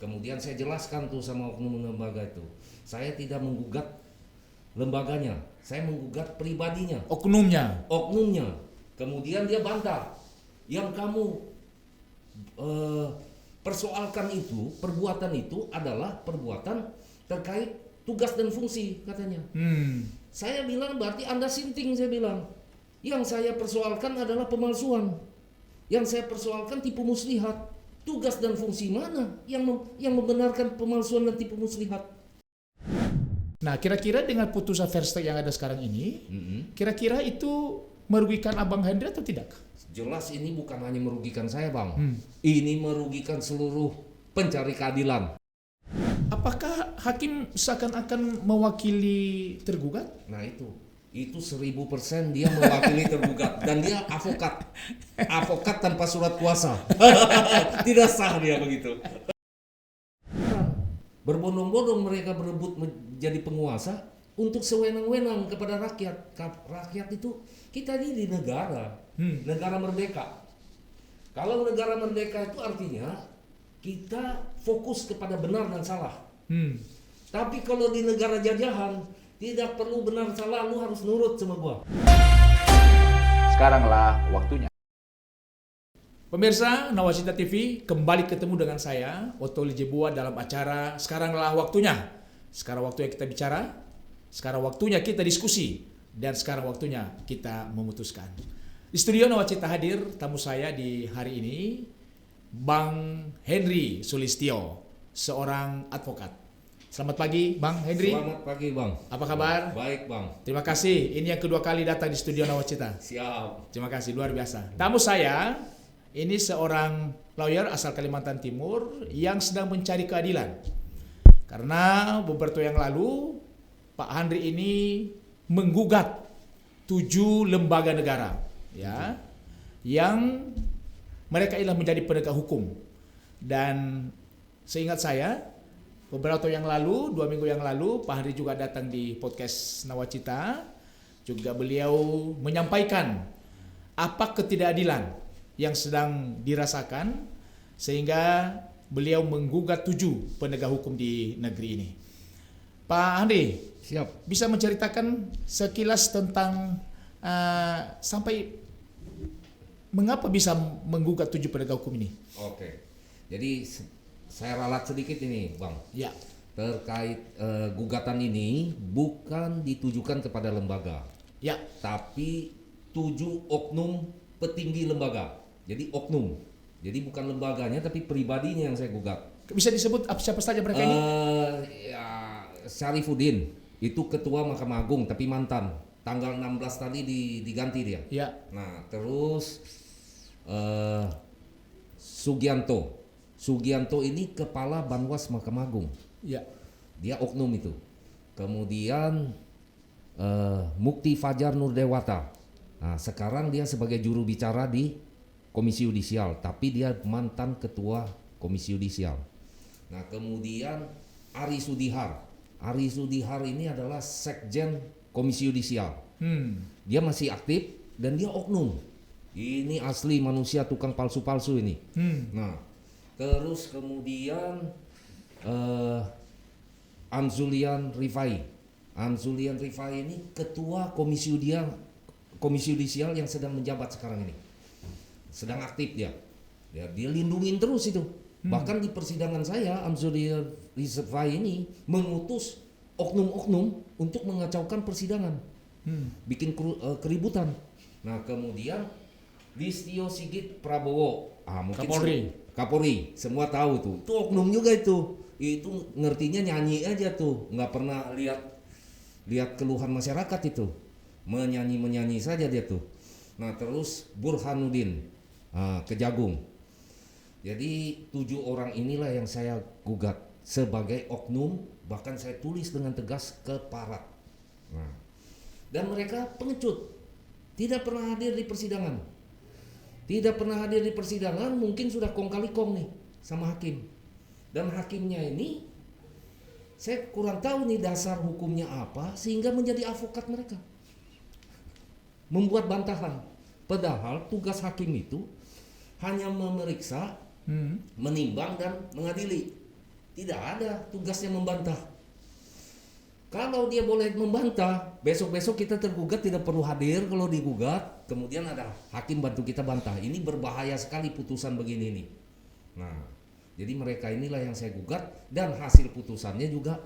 Kemudian saya jelaskan tuh sama oknum lembaga itu, saya tidak menggugat lembaganya, saya menggugat pribadinya, Oknumnya. Kemudian dia bantah, yang kamu persoalkan itu, perbuatan itu adalah perbuatan terkait tugas dan fungsi katanya. Saya bilang berarti Anda sinting, saya bilang. Yang saya persoalkan adalah pemalsuan. Yang saya persoalkan tipu muslihat. Tugas dan fungsi mana yang membenarkan pemalsuan dan tipu muslihat? Nah, kira-kira dengan putusan Versteg yang ada sekarang ini, kira-kira itu merugikan Abang Henry atau tidak? Jelas ini bukan hanya merugikan saya, Bang. Ini merugikan seluruh pencari keadilan. Apakah hakim seakan-akan mewakili tergugat? Nah itu 1000% dia mewakili tergugat dan dia avokat tanpa surat kuasa. Tidak sah dia begitu. Berbondong-bondong mereka berebut menjadi penguasa untuk sewenang-wenang kepada rakyat. Rakyat itu kita ini di negara merdeka. Kalau negara merdeka itu artinya kita fokus kepada benar dan salah. Tapi kalau di negara jajahan tidak perlu benar salah, lu harus nurut sama gua. Sekaranglah waktunya. Pemirsa Nawacita TV, kembali ketemu dengan saya, Otto Lijebua, dalam acara Sekaranglah Waktunya. Sekarang waktunya kita bicara, sekarang waktunya kita diskusi, dan sekarang waktunya kita memutuskan. Di studio Nawacita hadir tamu saya di hari ini, Bang Henry Sulistyo, seorang advokat. Selamat pagi, Bang Henry. Selamat pagi, Bang. Apa kabar? Baik, Bang. Terima kasih. Ini yang kedua kali datang di studio Nawacita. Siap. Terima kasih, luar biasa. Tamu saya ini seorang lawyer asal Kalimantan Timur yang sedang mencari keadilan. Karena beberapa yang lalu Pak Henry ini menggugat 7 lembaga negara, ya, yang mereka ialah menjadi penegak hukum. Dan seingat saya, beberapa tahun yang lalu, 2 minggu yang lalu, Pak Henry juga datang di podcast Nawacita. Juga beliau menyampaikan apa ketidakadilan yang sedang dirasakan sehingga beliau menggugat 7 penegak hukum di negeri ini. Pak Henry, Siap. bisa menceritakan sekilas tentang sampai mengapa bisa menggugat 7 penegak hukum ini? Oke. Jadi saya ralat sedikit ini, Bang. Ya. Terkait gugatan ini bukan ditujukan kepada lembaga, Ya. tapi 7 oknum petinggi lembaga. Jadi oknum. Jadi bukan lembaganya tapi pribadinya yang saya gugat. Bisa disebut siapa saja mereka ini? Ya, Syarifuddin itu ketua Mahkamah Agung tapi mantan. Tanggal 16 tadi diganti dia. Ya. Nah, terus Sugianto ini kepala Banwas Mahkamah Agung. Ya. Dia oknum itu. Kemudian Mukti Fajar Nurdewata. Nah, sekarang dia sebagai juru bicara di Komisi Yudisial, tapi dia mantan ketua Komisi Yudisial. Nah, kemudian Ari Sudihar. Ari Sudihar ini adalah sekjen Komisi Yudisial. Dia masih aktif dan dia oknum. Ini asli manusia tukang palsu-palsu ini. Nah, terus kemudian Amzulian Rifai. Amzulian Rifai ini ketua Komisi Yudisial yang sedang menjabat sekarang ini. Sedang aktif dia. Dia lindungin terus itu. Bahkan di persidangan saya Amzulian Rifai ini mengutus oknum-oknum untuk mengacaukan persidangan. Bikin keributan. Nah, kemudian Listio Sigit Prabowo. Mungkin Kapolri, semua tahu tuh. Itu oknum juga itu. Itu ngertinya nyanyi aja tuh, nggak pernah lihat keluhan masyarakat itu. Menyanyi saja dia tuh. Nah, terus Burhanuddin Kejagung. Jadi 7 orang inilah yang saya gugat sebagai oknum, bahkan saya tulis dengan tegas ke Parat. Nah, dan mereka pengecut, tidak pernah hadir di persidangan. Tidak pernah hadir di persidangan, mungkin sudah kong kali kong nih sama hakim. Dan hakimnya ini saya kurang tahu nih dasar hukumnya apa sehingga menjadi avokat mereka. Membuat bantahan. Padahal tugas hakim itu hanya memeriksa, menimbang dan mengadili. Tidak ada tugasnya membantah. Kalau dia boleh membantah, besok-besok kita tergugat tidak perlu hadir kalau digugat, kemudian ada hakim bantu kita bantah. Ini berbahaya sekali putusan begini nih. Nah, jadi mereka inilah yang saya gugat dan hasil putusannya juga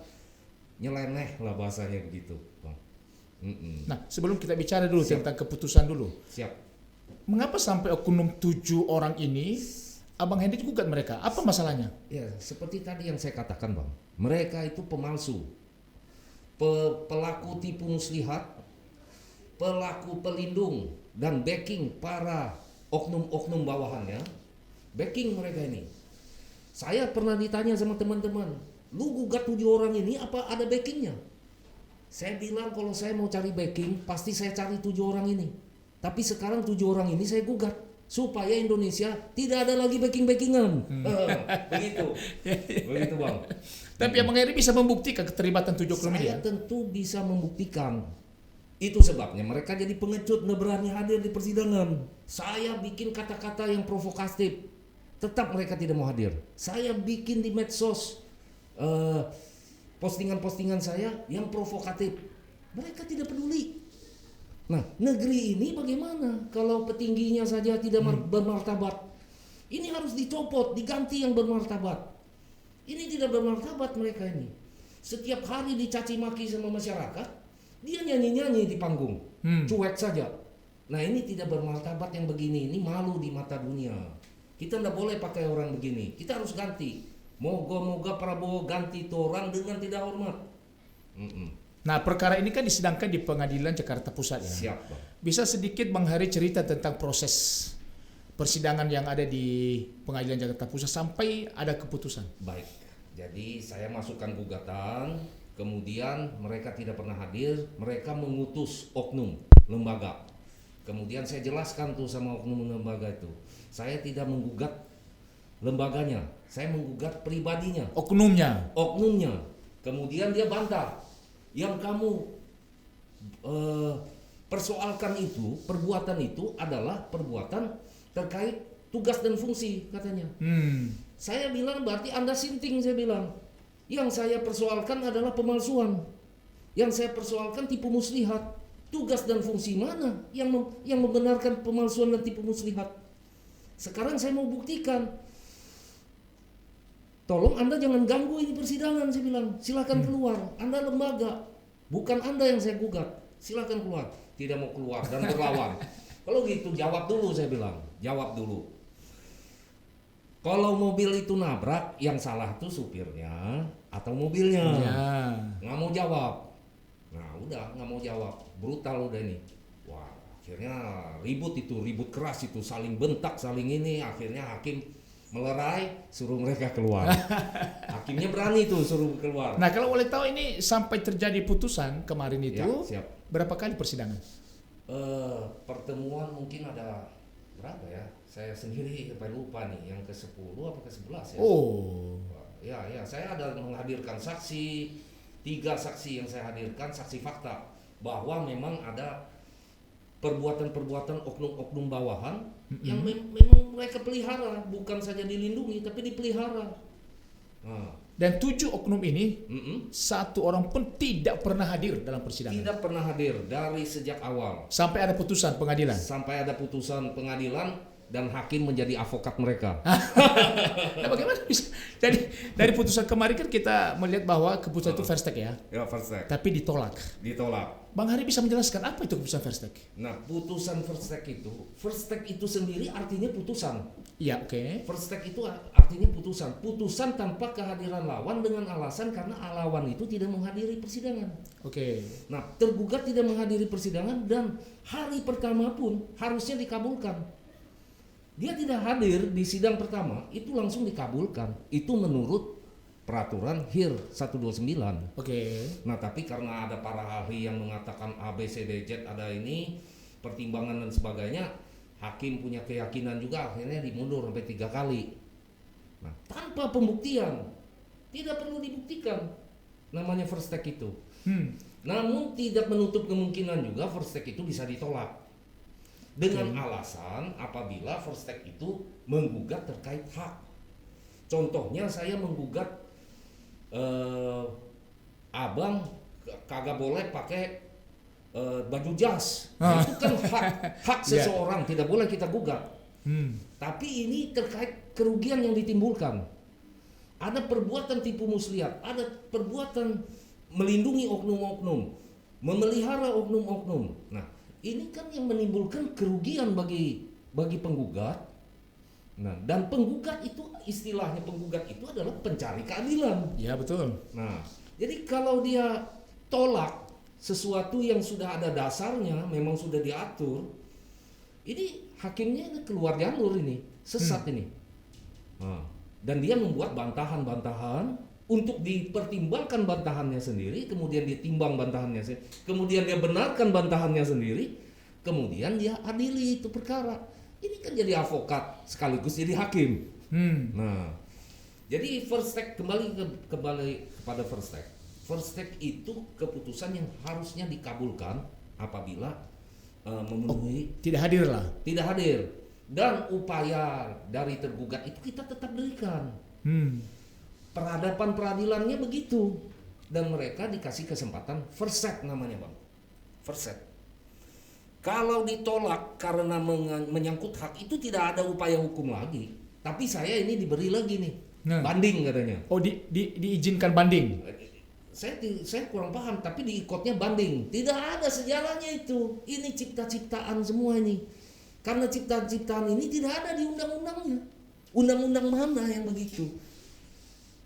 nyeleneh lah bahasanya begitu, Bang. Nah, sebelum kita bicara dulu Siap. tentang keputusan dulu. Siap. Mengapa sampai oknum 7 orang ini Abang Hendy gugat mereka? Apa masalahnya? Ya, seperti tadi yang saya katakan, Bang. Mereka itu pemalsu. Pelaku tipu muslihat, pelaku pelindung dan backing para oknum-oknum bawahannya. Backing mereka ini. Saya pernah ditanya sama teman-teman, lu gugat 7 orang ini apa ada backingnya? Saya bilang kalau saya mau cari backing, pasti saya cari 7 orang ini. Tapi sekarang 7 orang ini saya gugat supaya Indonesia tidak ada lagi backing-backingan. Begitu. Begitu, Bang. Tapi Abang Hendy bisa membuktikan keterlibatan 7 oknum ini Saya ya? tentu bisa membuktikan. Itu sebabnya mereka jadi pengecut, nggak berani hadir di persidangan. Saya bikin kata-kata yang provokatif, tetap mereka tidak mau hadir. Saya bikin di medsos postingan-postingan saya yang provokatif, mereka tidak peduli. Nah, negeri ini bagaimana kalau petingginya saja tidak bermartabat? Ini harus dicopot, diganti yang bermartabat. Ini tidak bermartabat mereka ini. Setiap hari dicaci maki sama masyarakat, dia nyanyi-nyanyi di panggung, cuek saja. Nah, ini tidak bermartabat yang begini, ini malu di mata dunia. Kita tidak boleh pakai orang begini, kita harus ganti. Moga-moga Prabowo ganti itu orang dengan tidak hormat. Nah, perkara ini kan disidangkan di Pengadilan Jakarta Pusat ya. Siap, Bang. Bisa sedikit Bang Hari cerita tentang proses persidangan yang ada di Pengadilan Jakarta Pusat sampai ada keputusan. Baik, jadi saya masukkan gugatan, kemudian mereka tidak pernah hadir, mereka mengutus oknum lembaga. Kemudian saya jelaskan tuh sama oknum lembaga itu, saya tidak menggugat lembaganya, saya menggugat pribadinya, Oknumnya. Kemudian dia bantah, yang kamu persoalkan itu, perbuatan itu adalah perbuatan terkait tugas dan fungsi katanya. Saya bilang berarti Anda sinting, saya bilang. Yang saya persoalkan adalah pemalsuan. Yang saya persoalkan tipu muslihat. Tugas dan fungsi mana yang membenarkan pemalsuan dan tipu muslihat? Sekarang saya mau buktikan. Tolong Anda jangan ganggu ini persidangan, saya bilang. Silakan keluar. Anda lembaga, bukan Anda yang saya gugat. Silakan keluar. Tidak mau keluar dan berlawan. Kalau gitu jawab dulu, saya bilang. Jawab dulu. Kalau mobil itu nabrak, yang salah tuh supirnya atau mobilnya. Ya. Nggak mau jawab. Nah udah nggak mau jawab. Brutal udah ini. Wah, akhirnya ribut keras itu, saling bentak, saling ini. Akhirnya hakim melerai, suruh mereka keluar. Hakimnya berani tuh suruh keluar. Nah, kalau boleh tahu ini sampai terjadi putusan kemarin itu, Ya, siap. berapa kali persidangan? Pertemuan mungkin ada berapa ya? Saya sendiri sampai lupa nih, yang ke-10 apa ke-11 ya? Oh. Ya, saya ada menghadirkan saksi, 3 saksi yang saya hadirkan, saksi fakta bahwa memang ada perbuatan-perbuatan oknum-oknum bawahan yang memang mereka pelihara, bukan saja dilindungi tapi dipelihara. Nah, Dan 7 oknum ini, satu orang pun tidak pernah hadir dalam persidangan. tidak pernah hadir dari sejak awal Sampai ada putusan pengadilan. sampai ada putusan pengadilan dan hakim menjadi avokat mereka. Nah, bagaimana bisa? Jadi dari putusan kemarin kan kita melihat bahwa keputusan itu first take ya, Ya, first take tapi ditolak. ditolak. Bang Hari bisa menjelaskan apa itu keputusan first take? Nah, putusan first take itu sendiri artinya putusan. Iya, oke. First take itu artinya putusan. Putusan tanpa kehadiran lawan dengan alasan karena lawan itu tidak menghadiri persidangan. Oke. Nah, tergugat tidak menghadiri persidangan dan hari pertama pun harusnya dikabulkan. Dia tidak hadir di sidang pertama, itu langsung dikabulkan. Itu menurut peraturan HIR 129. Oke. Nah, tapi karena ada para ahli yang mengatakan A, B, C, D, Z ada ini, pertimbangan dan sebagainya, hakim punya keyakinan juga akhirnya dimundur sampai 3 kali. Nah, tanpa pembuktian, tidak perlu dibuktikan namanya first take itu. Namun tidak menutup kemungkinan juga first take itu bisa ditolak dengan alasan apabila first take itu menggugat terkait hak. Contohnya saya menggugat abang kagak boleh pakai baju jas. Nah, itu kan hak seseorang, tidak boleh kita gugat. Tapi ini terkait kerugian yang ditimbulkan. Ada perbuatan tipu muslihat, ada perbuatan melindungi oknum-oknum, memelihara oknum-oknum. Nah, ini kan yang menimbulkan kerugian bagi penggugat. Nah, dan penggugat itu, istilahnya penggugat itu adalah pencari keadilan. Ya, betul. Nah, jadi kalau dia tolak sesuatu yang sudah ada dasarnya, memang sudah diatur, ini hakimnya ini keluar jalur ini, sesat ini. Nah, dan dia membuat bantahan-bantahan untuk dipertimbangkan bantahannya sendiri, kemudian ditimbang bantahannya sendiri, kemudian dia benarkan bantahannya sendiri, kemudian dia adili itu perkara. Ini kan jadi advokat sekaligus jadi hakim. Nah, jadi first take kembali kepada first take. First take itu keputusan yang harusnya dikabulkan apabila memenuhi Tidak hadir lah. tidak hadir, dan upaya dari tergugat itu kita tetap berikan. Peradaban peradilannya begitu, dan mereka dikasih kesempatan first take namanya, Bang. First take. Kalau ditolak karena menyangkut hak itu tidak ada upaya hukum lagi. Tapi saya ini diberi lagi nih banding katanya. Oh, diizinkan banding. Saya kurang paham, tapi diikutnya banding. Tidak ada sejarahnya itu. Ini cipta-ciptaan semua ini. Karena cipta-ciptaan ini tidak ada di undang-undangnya. Undang-undang mana yang begitu?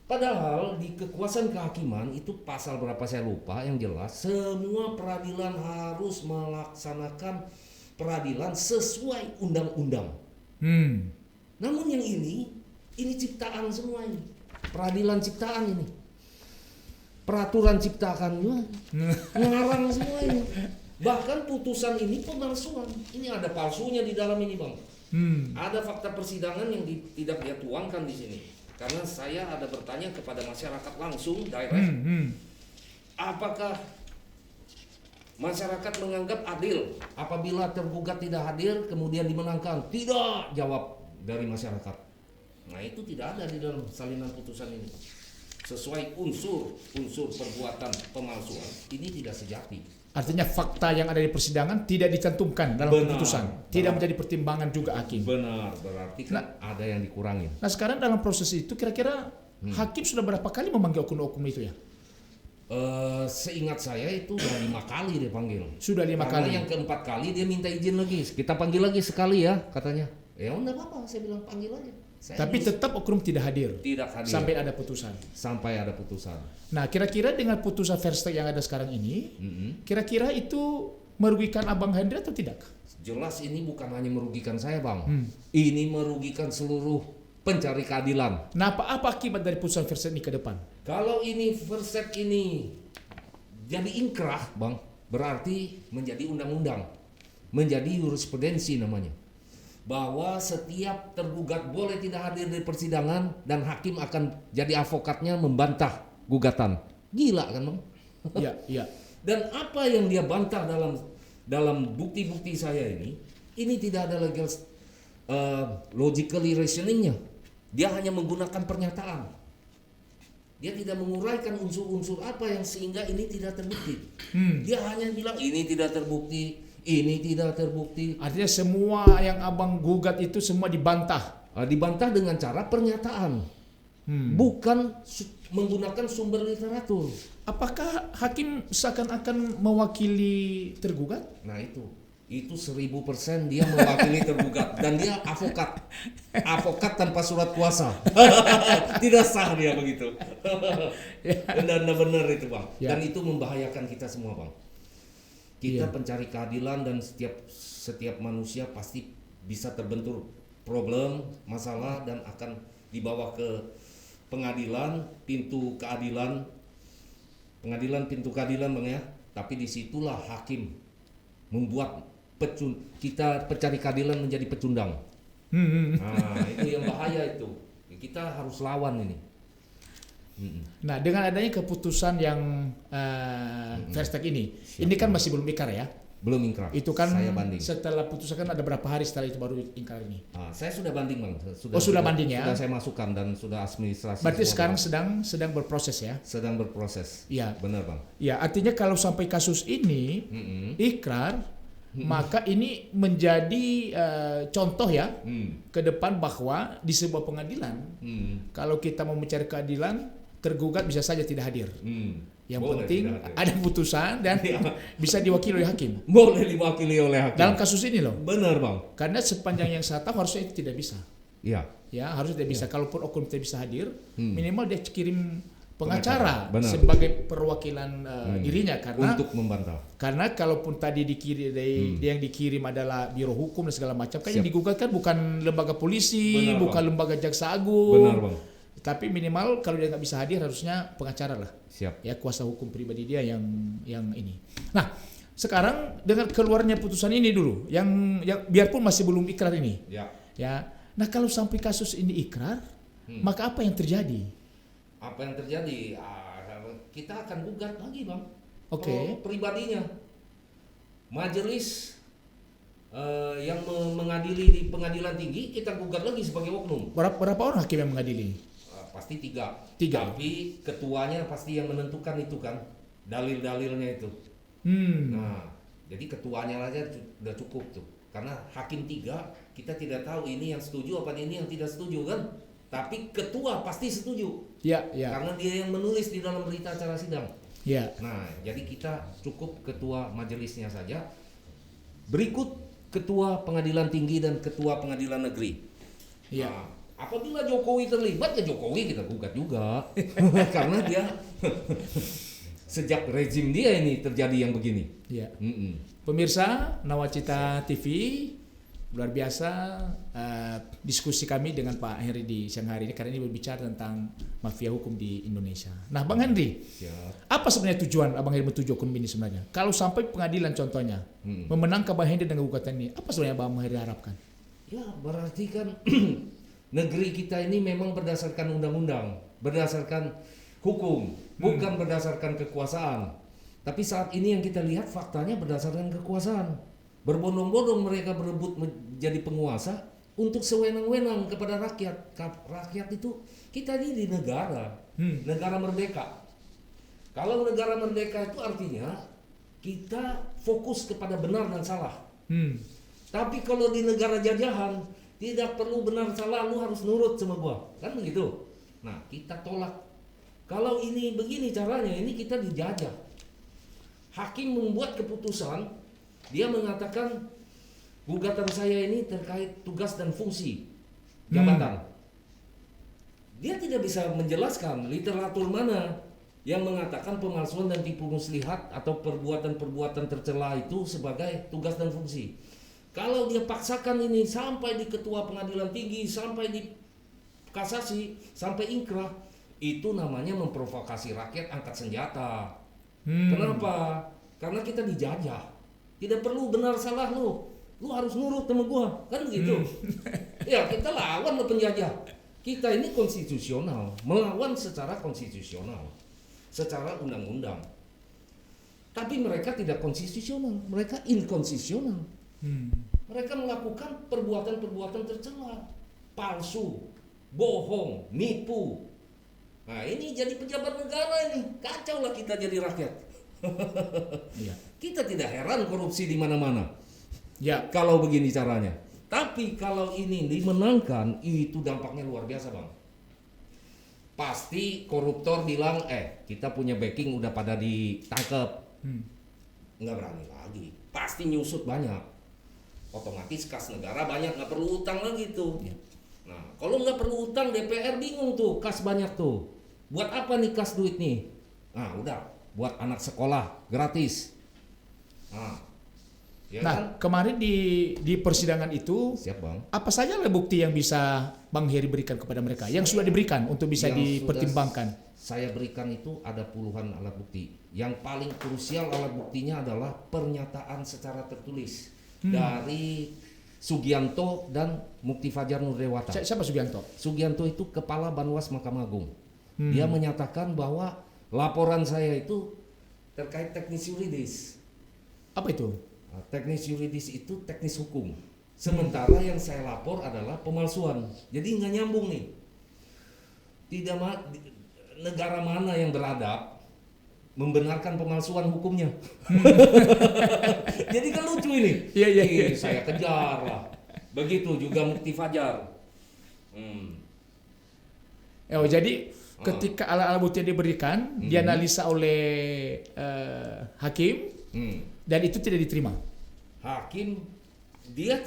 Padahal di kekuasaan kehakiman itu pasal berapa saya lupa, yang jelas semua peradilan harus melaksanakan peradilan sesuai undang-undang. Namun yang ini ciptaan semua ini. Peradilan ciptaan ini. Peraturan ciptaan juga ngarang semua ini. Bahkan putusan ini pemalsuan. Ini ada palsunya di dalam ini, Bang. Ada fakta persidangan yang tidak dia tuangkan di sini. Karena saya ada bertanya kepada masyarakat langsung, direct. Apakah masyarakat menganggap adil apabila tergugat tidak hadir kemudian dimenangkan? Tidak, jawab dari masyarakat. Nah, itu tidak ada di dalam salinan putusan ini. Sesuai unsur perbuatan pemalsuan, ini tidak sejati. Artinya fakta yang ada di persidangan tidak dicantumkan dalam keputusan, tidak menjadi pertimbangan juga hakim. Benar, berarti kan ada yang dikurangi. Nah, sekarang dalam proses itu kira-kira hakim sudah berapa kali memanggil oknum-oknum itu ya? Seingat saya itu sudah 5 kali dia panggil. Sudah 5 kali. Yang keempat kali dia minta izin lagi. Kita panggil lagi sekali ya, katanya. Ya enggak apa-apa, saya bilang panggil aja. Tapi tetap oknum tidak hadir. Tidak hadir. Sampai ada putusan. Sampai ada putusan. Nah, kira-kira dengan putusan first take yang ada sekarang ini, kira-kira itu merugikan Abang Henry atau tidak? Jelas ini bukan hanya merugikan saya, Bang. Ini merugikan seluruh pencari keadilan. Nah, apa akibat dari putusan first take ini ke depan? Kalau ini first take ini jadi inkrah, Bang, berarti menjadi undang-undang. Menjadi jurisprudensi namanya. Bahwa setiap tergugat boleh tidak hadir di persidangan dan hakim akan jadi advokatnya membantah gugatan. Gila kan, Bang? Iya. Dan apa yang dia bantah dalam bukti-bukti saya ini tidak ada legal logically reasoningnya. Dia hanya menggunakan pernyataan. Dia tidak menguraikan unsur-unsur apa yang sehingga ini tidak terbukti. Dia hanya bilang ini tidak terbukti. Ini tidak terbukti. Artinya semua yang abang gugat itu semua dibantah. Dibantah dengan cara pernyataan, bukan menggunakan sumber literatur. Apakah hakim seakan-akan mewakili tergugat? Nah itu 1000% dia mewakili tergugat dan dia advokat tanpa surat kuasa. Tidak sah dia begitu. Dan benar itu, Bang. Dan itu membahayakan kita semua, Bang. Kita pencari keadilan dan setiap manusia pasti bisa terbentur problem, masalah dan akan dibawa ke pengadilan, pintu keadilan, pintu keadilan, Bang ya. Tapi disitulah hakim membuat kita pencari keadilan menjadi pecundang. Nah, itu yang bahaya itu. Kita harus lawan ini. Nah, dengan adanya keputusan yang first take ini kan masih belum ikrar ya. Belum ingkrah. Itu kan saya banding. setelah putusan kan ada berapa hari setelah itu baru ingkrah ini. Saya sudah banding bang. Sudah banding ya. Sudah saya masukkan dan sudah administrasi. Berarti sekarang bang. sedang berproses ya. Sedang berproses. Iya. Benar bang. Ya, artinya kalau sampai kasus ini ikrar, maka ini menjadi contoh ya ke depan bahwa di sebuah pengadilan kalau kita mau mencari keadilan, tergugat bisa saja tidak hadir. Yang Boleh penting ada putusan dan bisa diwakili oleh hakim. Boleh diwakili oleh hakim. Dalam kasus ini loh. Benar bang. Karena sepanjang yang saya tahu harusnya itu tidak bisa. Iya. Ya, harusnya tidak bisa. Kalaupun oknum tidak bisa hadir, minimal dia kirim pengacara Benar. sebagai perwakilan dirinya karena untuk membantah. Karena kalaupun tadi dikirim yang dikirim adalah biro hukum dan segala macam, kan yang Siap. digugat kan bukan lembaga polisi, Benar, bukan bang. lembaga jaksa agung. Benar bang. Tapi minimal kalau dia nggak bisa hadir harusnya pengacara lah. Siap. Ya, kuasa hukum pribadi dia yang ini. Nah, sekarang dengan keluarnya putusan ini dulu, yang biarpun masih belum ikrar ini. Ya. Ya. Nah, kalau sampai kasus ini ikrar, maka apa yang terjadi? Apa yang terjadi? Kita akan gugat lagi bang. Oke. Kalau pribadinya, majelis yang mengadili di pengadilan tinggi kita gugat lagi sebagai oknum. Berapa orang hakim yang mengadili? Pasti tiga. Tiga. Tapi ketuanya pasti yang menentukan itu kan dalil-dalilnya itu. Nah, jadi ketuanya aja udah cukup tuh. Karena hakim tiga kita tidak tahu ini yang setuju apa ini yang tidak setuju kan. Tapi ketua pasti setuju. Ya, ya. Karena dia yang menulis di dalam berita acara sidang. Ya. Nah, jadi kita cukup ketua majelisnya saja. Berikut ketua pengadilan tinggi dan ketua pengadilan negeri. Ya. Nah, apabila Jokowi terlibat ya Jokowi kita gugat juga. Karena dia sejak rezim dia ini terjadi yang begini. Ya. Pemirsa Nawacita TV, luar biasa diskusi kami dengan Pak Henry di siang hari ini karena ini berbicara tentang mafia hukum di Indonesia. Nah, Bang Henry, apa sebenarnya tujuan Abang Henry menuju hukum ini sebenarnya? Kalau sampai pengadilan contohnya memenangkan Bang Henry dengan gugatan ini, apa sebenarnya Bang Henry harapkan? Ya, berarti kan negeri kita ini memang berdasarkan undang-undang, berdasarkan hukum, bukan berdasarkan kekuasaan. Tapi saat ini yang kita lihat faktanya berdasarkan kekuasaan. Berbondong-bondong mereka berebut menjadi penguasa untuk sewenang-wenang kepada rakyat. Rakyat itu kita ini di negara, negara merdeka. Kalau negara merdeka itu artinya kita fokus kepada benar dan salah. Tapi kalau di negara jajahan tidak perlu benar salah, lu harus nurut sama gua, kan begitu. Nah, kita tolak. Kalau ini begini caranya, ini kita dijajah. Hakim membuat keputusan, dia mengatakan gugatan saya ini terkait tugas dan fungsi jabatan. Dia tidak bisa menjelaskan literatur mana yang mengatakan pemalsuan dan tipu muslihat atau perbuatan-perbuatan tercela itu sebagai tugas dan fungsi. Kalau dia paksakan ini sampai di ketua pengadilan tinggi, sampai di kasasi, sampai ingkrah, itu namanya memprovokasi rakyat angkat senjata. Kenapa? Karena kita dijajah. Tidak perlu benar salah lu harus nurut sama gua, kan begitu. Ya, kita lawan lo penjajah. Kita ini konstitusional, melawan secara konstitusional, secara undang-undang. Tapi mereka tidak konstitusional, mereka inkonstitusional. Mereka melakukan perbuatan-perbuatan tercela, palsu, bohong, nipu. Nah, ini jadi pejabat negara ini, kacau lah kita jadi rakyat. Ya. Kita tidak heran korupsi di mana-mana. Ya. Kalau begini caranya. Tapi kalau ini dimenangkan, itu dampaknya luar biasa, Bang. Pasti koruptor bilang, kita punya backing udah pada ditangkap. Nggak berani lagi. Pasti nyusut banyak. Otomatis kas negara banyak, nggak perlu utang lagi tuh. Ya. Nah, kalau nggak perlu utang, DPR bingung tuh, kas banyak tuh. Buat apa nih kas duit nih? Nah, udah, buat anak sekolah gratis. Ya Nah, kan? kemarin di persidangan itu, Siap, Bang. apa saja bukti yang bisa Bang Heri berikan kepada mereka, yang sudah diberikan untuk bisa Yang dipertimbangkan? Saya berikan itu ada puluhan alat bukti. Yang paling krusial alat buktinya adalah pernyataan secara tertulis dari Sugianto dan Mukti Fajar Nurdewata. Siapa Sugianto? Sugianto itu kepala Banwas Mahkamah Agung. Dia menyatakan bahwa laporan saya itu terkait teknis yuridis. Apa itu? Nah, teknis yuridis itu teknis hukum. Sementara yang saya lapor adalah pemalsuan. Jadi nggak nyambung nih. Negara mana yang beradab membenarkan pemalsuan hukumnya? Jadi kan lucu ini. Iya. Saya kejar lah. Begitu juga Mukti Fajar. Jadi ketika alat bukti yang diberikan, dianalisa oleh hakim, dan itu tidak diterima. Hakim dia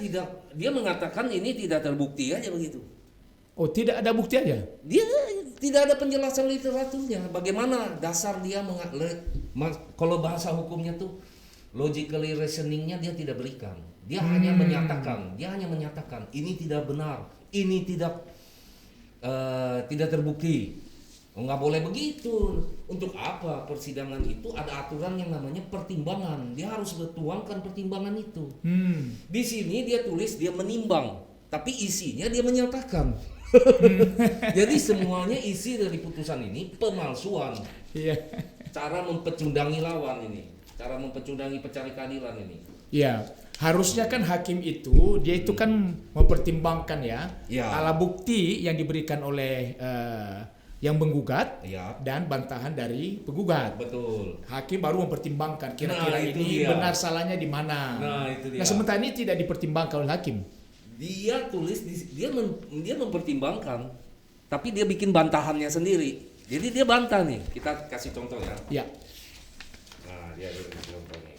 mengatakan ini tidak terbukti aja begitu. Oh, tidak ada bukti aja? Dia tidak ada penjelasan literaturnya. Bagaimana dasar dia kalau bahasa hukumnya tuh logically reasoningnya dia tidak berikan. Dia hanya menyatakan ini tidak benar, ini tidak terbukti. Nggak boleh begitu. Untuk apa? Persidangan itu ada aturan yang namanya pertimbangan. Dia harus bertuangkan pertimbangan itu. Di sini dia tulis dia menimbang, tapi isinya dia menyatakan. Jadi semuanya isi dari putusan ini pemalsuan. Iya. Cara mempecundangi lawan ini, cara mempecundangi pencari keadilan ini. Iya. Harusnya kan hakim itu dia itu kan mempertimbangkan alat bukti yang diberikan oleh yang menggugat dan bantahan dari penggugat. Betul. Hakim baru mempertimbangkan kira-kira ini benar salahnya di mana. Itu dia. Nah, sementara ini tidak dipertimbangkan oleh hakim. Dia tulis dia mempertimbangkan, tapi dia bikin bantahannya sendiri. Jadi dia bantah nih. Kita kasih contoh ya. Ya. Nah, dia kasih contoh nih.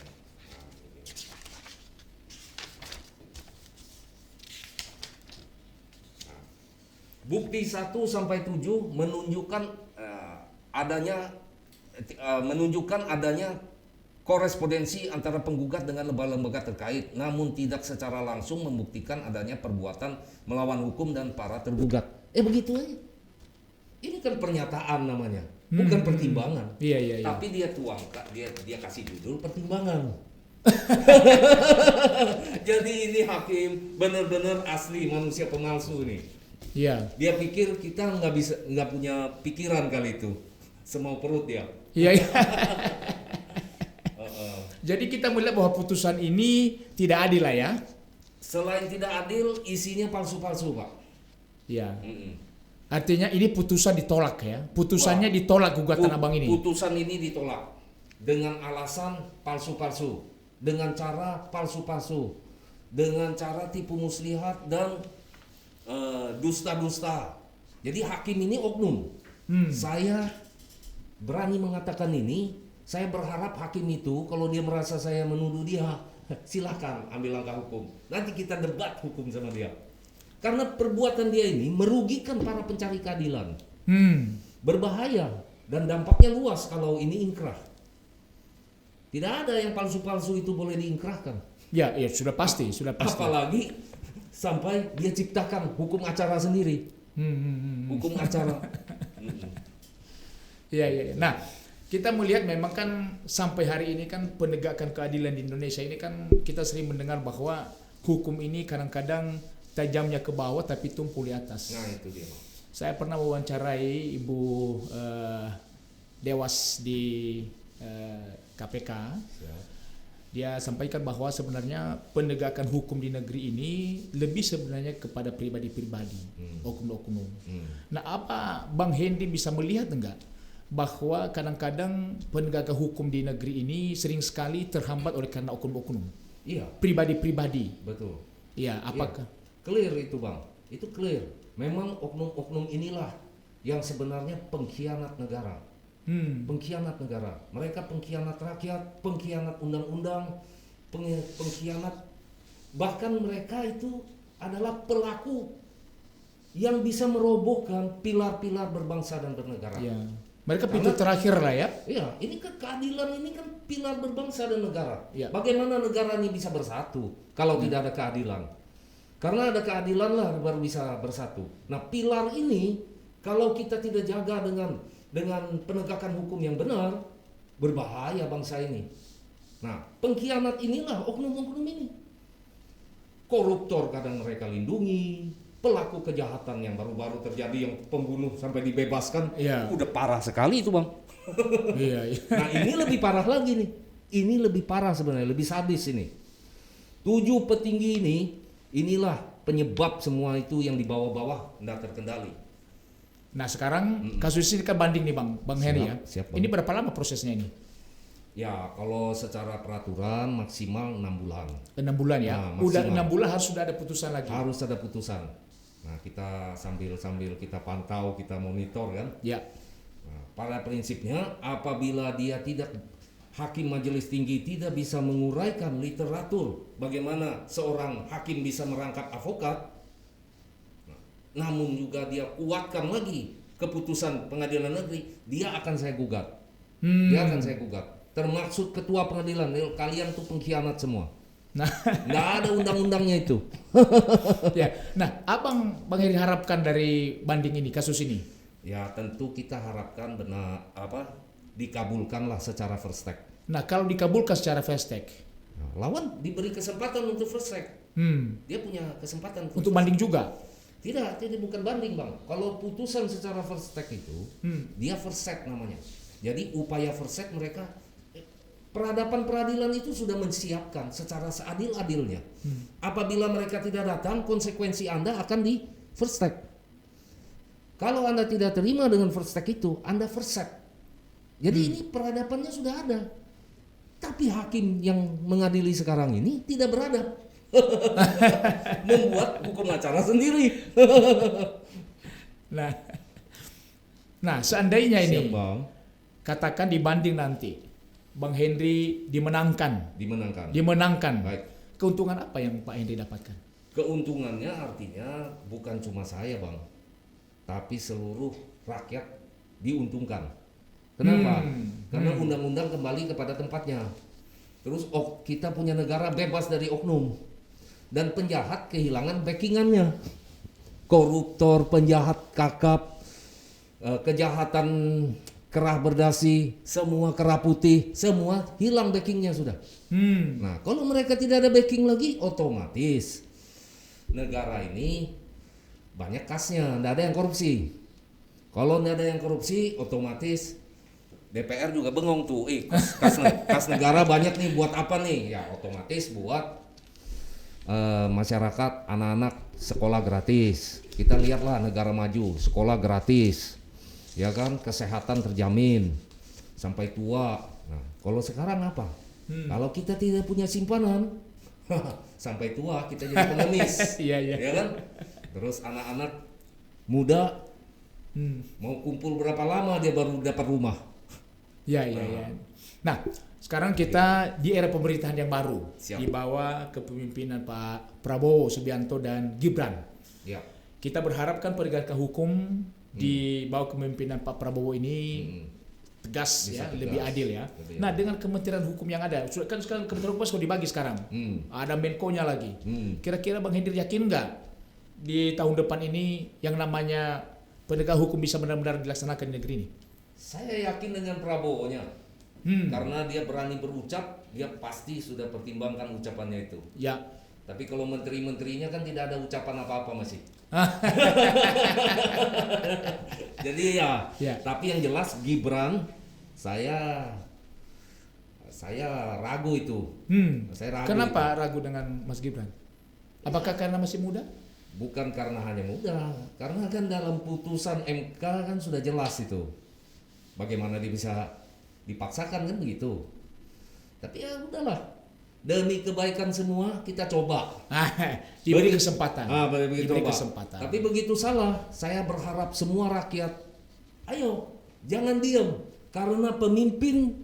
Bukti 1 sampai 7 menunjukkan adanya korespondensi antara penggugat dengan lembaga-lembaga terkait, namun tidak secara langsung membuktikan adanya perbuatan melawan hukum dan para tergugat. Begitu aja. Ini kan pernyataan namanya, bukan pertimbangan. Iya. Tapi dia tuangkan, dia kasih judul pertimbangan. Jadi ini hakim benar-benar asli manusia pemalsu nih. Iya. Dia pikir kita nggak punya pikiran kali itu, semau perut dia. Iya. Jadi kita melihat bahwa putusan ini tidak adil lah ya. Selain tidak adil, isinya palsu-palsu, Pak. Iya. Artinya ini putusan ditolak ya. Putusannya ditolak gugatan abang ini. Putusan ini ditolak dengan alasan palsu-palsu, dengan cara palsu-palsu, dengan cara tipu muslihat dan dusta-dusta. Jadi hakim ini oknum. Saya berani mengatakan ini. Saya berharap hakim itu kalau dia merasa saya menuduh dia, silakan ambil langkah hukum. Nanti kita debat hukum sama dia. Karena perbuatan dia ini merugikan para pencari keadilan. Berbahaya dan dampaknya luas kalau ini ingkrah. Tidak ada yang palsu-palsu itu boleh diingkrahkan. Ya, sudah pasti. Apalagi sampai dia ciptakan hukum acara sendiri. Hukum acara. Iya. Nah, kita melihat memang kan sampai hari ini kan penegakan keadilan di Indonesia ini kan kita sering mendengar bahwa hukum ini kadang-kadang tajamnya ke bawah tapi tumpul di atas. Nah, itu dia. Saya pernah wawancarai Ibu Dewas di KPK. Dia sampaikan bahwa sebenarnya penegakan hukum di negeri ini lebih sebenarnya kepada pribadi-pribadi, oknum-oknum. Nah, apa Bang Hendy bisa melihat enggak bahwa kadang-kadang penegakan hukum di negeri ini sering sekali terhambat oleh karena oknum-oknum? Iya. Pribadi-pribadi. Betul. Iya, apakah? Clear itu, Bang. Itu clear. Memang oknum-oknum inilah yang sebenarnya pengkhianat negara. Pengkhianat negara. Mereka pengkhianat rakyat, pengkhianat undang-undang, pengkhianat. Bahkan mereka itu adalah pelaku yang bisa merobohkan pilar-pilar berbangsa dan bernegara. Ya. Mereka pintu terakhir lah ya. Iya, ini kan keadilan ini kan pilar berbangsa dan negara. Ya. Bagaimana negara ini bisa bersatu kalau tidak ada keadilan? Karena ada keadilan lah baru bisa bersatu. Nah, pilar ini kalau kita tidak jaga dengan penegakan hukum yang benar, berbahaya bangsa ini. Nah, pengkhianat inilah oknum-oknum ini. Koruptor kadang mereka lindungi, pelaku kejahatan yang baru-baru terjadi yang pembunuh sampai dibebaskan, udah parah sekali itu, Bang. Iya. Nah, ini lebih parah lagi nih. Ini lebih parah sebenarnya, lebih sadis ini. 7 petinggi inilah penyebab semua itu yang di bawah-bawah tidak terkendali. Nah sekarang kasus ini kan banding nih Bang Heri ya. Siap, Bang. Ini berapa lama prosesnya ini? Ya kalau secara peraturan maksimal 6 bulan. 6 bulan ya. Nah, Udah maksimal. 6 bulan harus sudah ada putusan lagi. Harus ada putusan. Nah kita sambil kita pantau, kita monitor kan. Ya. Nah, pada prinsipnya apabila dia tidak, hakim majelis tinggi tidak bisa menguraikan literatur bagaimana seorang hakim bisa merangkap avokat, namun juga dia kuatkan lagi keputusan pengadilan negeri, dia akan saya gugat. Dia akan saya gugat. Termaksud ketua pengadilan, kalian tuh pengkhianat semua. Nah, nggak ada undang-undangnya itu. ya. Nah, Bang Heri harapkan dari banding ini, kasus ini? Ya tentu kita harapkan dikabulkanlah secara first take. Nah, kalau dikabulkan secara fast track, Nah, lawan diberi kesempatan untuk first track. Dia punya kesempatan untuk banding juga. Tidak bukan banding Bang. Kalau putusan secara first take itu, dia first set namanya. Jadi upaya first set mereka, peradaban peradilan itu sudah menyiapkan secara seadil-adilnya. Apabila mereka tidak datang, konsekuensi Anda akan di first take. Kalau Anda tidak terima dengan first take itu, Anda first set. Jadi ini peradabannya sudah ada. Tapi hakim yang mengadili sekarang ini tidak beradab. Membuat hukum acara sendiri. Nah, seandainya ini Siap, Bang. katakan dibanding nanti, Bang Henry dimenangkan. Baik. Keuntungan apa yang Pak Henry dapatkan? Keuntungannya artinya bukan cuma saya Bang, tapi seluruh rakyat diuntungkan. Kenapa? Karena undang-undang kembali kepada tempatnya. Terus kita punya negara bebas dari oknum. Dan penjahat kehilangan backingannya. Koruptor, penjahat kakap, kejahatan kerah berdasi, semua kerah putih, semua hilang backingnya sudah. Nah kalau mereka tidak ada backing lagi, otomatis negara ini banyak kasnya, tidak ada yang korupsi. Kalau tidak ada yang korupsi, otomatis DPR juga bengong tuh, kas negara banyak nih, buat apa nih? Ya otomatis buat masyarakat, anak-anak sekolah gratis. Kita lihatlah negara maju, sekolah gratis, ya kan, kesehatan terjamin sampai tua. Nah kalau sekarang apa? Kalau kita tidak punya simpanan, sampai tua kita jadi pengemis, ya kan? Terus anak-anak muda mau kumpul berapa lama dia baru dapat rumah. Ya. Nah, sekarang kita di era pemerintahan yang baru. Siap. Di bawah kepemimpinan Pak Prabowo Subianto dan Gibran. Ya. Kita berharapkan penegakan hukum di bawah kepemimpinan Pak Prabowo ini tegas, Bisa ya, tegas. lebih adil ya. Nah, dengan Kementerian Hukum yang ada, kan sekarang Kementerian Hukum sudah dibagi sekarang. Ada Menko-nya lagi. Kira-kira Bang Henry yakin nggak di tahun depan ini yang namanya penegakan hukum bisa benar-benar dilaksanakan di negeri ini? Saya yakin dengan Prabowo-nya. Karena dia berani berucap, dia pasti sudah pertimbangkan ucapannya itu. Ya. Tapi kalau menteri-menterinya kan tidak ada ucapan apa-apa masih. Jadi ya. Tapi yang jelas Gibran, saya ragu itu. Saya ragu. Kenapa ragu dengan Mas Gibran? Apakah karena masih muda? Bukan karena hanya muda, karena kan dalam putusan MK kan sudah jelas itu. Bagaimana dia bisa dipaksakan kan begitu. Tapi ya udahlah, demi kebaikan semua kita coba. Diberi kesempatan. Diberi kesempatan. Tapi begitu salah, saya berharap semua rakyat, ayo jangan diam, karena pemimpin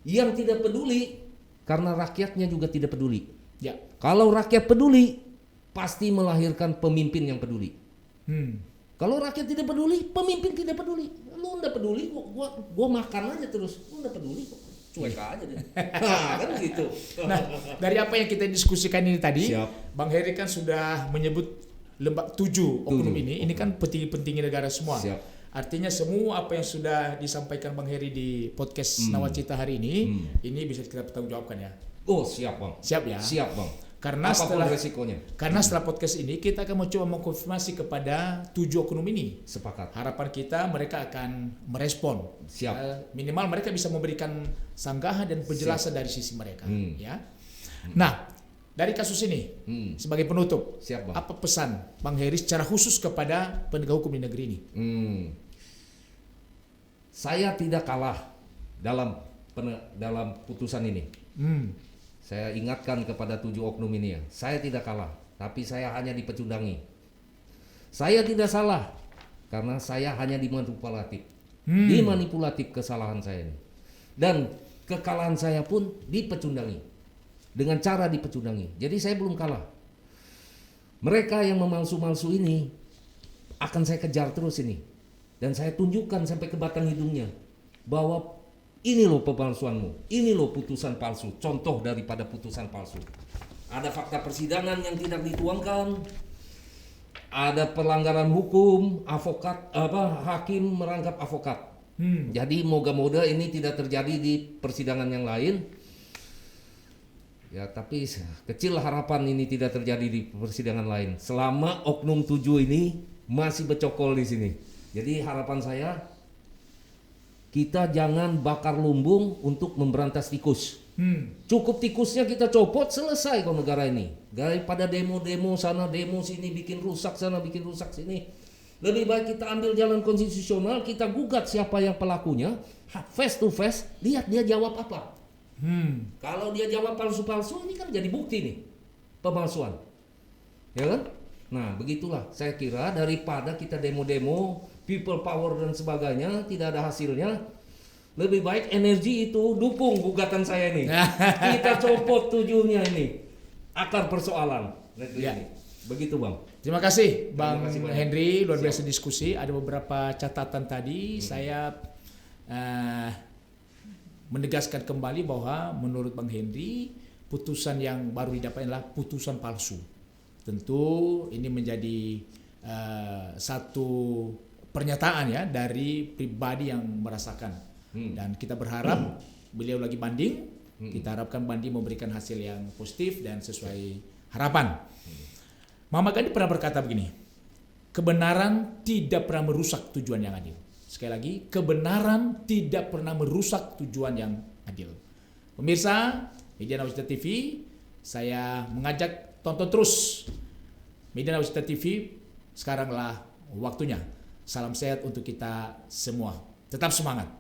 yang tidak peduli, karena rakyatnya juga tidak peduli. Ya. Kalau rakyat peduli, pasti melahirkan pemimpin yang peduli. Kalau rakyat tidak peduli, pemimpin tidak peduli. Lu nggak peduli, gua makan aja terus. Lu nggak peduli kok, cuek aja deh. Kan gitu. Nah, dari apa yang kita diskusikan ini tadi, Siap. Bang Heri kan sudah menyebut 7 oknum ini. Ini kan petinggi-petinggi negara semua. Siap. Artinya semua apa yang sudah disampaikan Bang Heri di podcast Nawacita hari ini bisa kita pertanggungjawabkan ya. Oh siap Bang. Siap ya. Siap Bang. Karena apapun setelah resikonya. Karena setelah podcast ini kita akan mencoba mengkonfirmasi kepada 7 oknum ini. Sepakat. Harapan kita mereka akan merespon. Siap. Minimal mereka bisa memberikan sanggahan dan penjelasan dari sisi mereka. Ya. Nah, dari kasus ini Hmm. sebagai penutup, Siap, Bang. apa pesan Bang Heri secara khusus kepada penegak hukum di negeri ini? Saya tidak kalah dalam putusan ini. Saya ingatkan kepada 7 oknum ini ya, saya tidak kalah, tapi saya hanya dipecundangi. Saya tidak salah karena saya hanya dimanipulatif. Dimanipulatif kesalahan saya ini. Dan kekalahan saya pun dipecundangi. Dengan cara dipecundangi. Jadi saya belum kalah. Mereka yang memalsu-malsu ini akan saya kejar terus ini. Dan saya tunjukkan sampai ke batang hidungnya bahwa ini loh pemalsuanmu, ini loh putusan palsu, contoh daripada putusan palsu. Ada fakta persidangan yang tidak dituangkan, ada pelanggaran hukum, hakim merangkap avokat. Jadi moga-moga ini tidak terjadi di persidangan yang lain. Ya, tapi kecil harapan ini tidak terjadi di persidangan lain. Selama oknum 7 ini masih bercokol di sini. Jadi harapan saya, kita jangan bakar lumbung untuk memberantas tikus. Cukup tikusnya kita copot, selesai kok negara ini. Daripada demo-demo sana, demo sini, bikin rusak sana, bikin rusak sini. Lebih baik kita ambil jalan konstitusional, kita gugat siapa yang pelakunya, face to face, lihat dia jawab apa. Kalau dia jawab palsu-palsu, ini kan jadi bukti nih, pemalsuan. Ya kan? Nah, begitulah saya kira, daripada kita demo-demo, people power dan sebagainya, tidak ada hasilnya, lebih baik energi itu dukung gugatan saya ini. Kita copot 7-nya ini, akar persoalan. Ya. Begitu, Bang. Terima kasih Bang Terima kasih banyak. Henry, luar biasa diskusi. Ada beberapa catatan tadi, saya menegaskan kembali bahwa menurut Bang Henry, putusan yang baru didapat adalah putusan palsu. Tentu ini menjadi satu pernyataan ya dari pribadi yang merasakan. Dan kita berharap beliau lagi banding, kita harapkan banding memberikan hasil yang positif dan sesuai harapan. Muhammad Gandhi pernah berkata begini, kebenaran tidak pernah merusak tujuan yang adil. Sekali lagi, kebenaran tidak pernah merusak tujuan yang adil. Pemirsa Media Nawacita TV, saya mengajak tonton terus Media Nawacita TV. Sekaranglah waktunya. Salam sehat untuk kita semua. Tetap semangat.